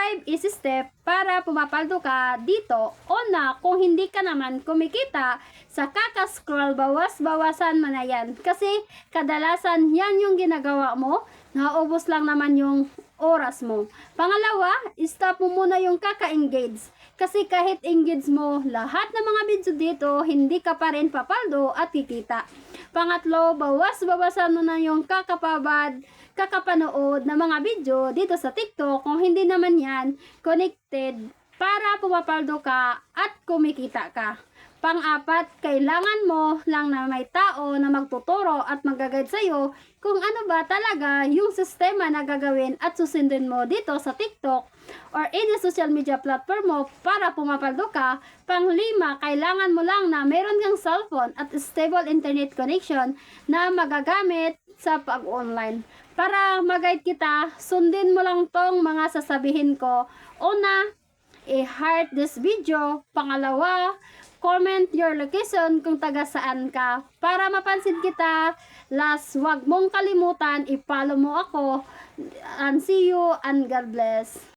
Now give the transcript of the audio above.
5 easy step para pumapaldo ka dito. Una, kung hindi ka naman kumikita sa kaka-scroll, bawas-bawasan mo na yan. Kasi kadalasan yan yung ginagawa mo, naubos lang naman yung oras mo. Pangalawa, stop mo muna yung kaka-engage. Kasi kahit engage mo lahat ng mga video dito, hindi ka pa rin papaldo at kikita. Pangatlo, bawas-bawasan mo na yung kakapanood ng mga video dito sa TikTok kung hindi naman yan connected para pumapaldo ka at kumikita ka. Pang-apat, kailangan mo lang na may tao na magtuturo at mag-guide sa'yo kung ano ba talaga yung sistema na gagawin at susundin mo dito sa TikTok or any social media platform mo para pumapaldo ka. Pang-lima, kailangan mo lang na meron kang cellphone at stable internet connection na magagamit sa pag-online. Para mag-guide kita, sundin mo lang tong mga sasabihin ko. Una, i-heart this video. Pangalawa, comment your location kung taga saan ka para mapansin kita. Last, wag mong kalimutan, i-follow mo ako. And see you and God bless.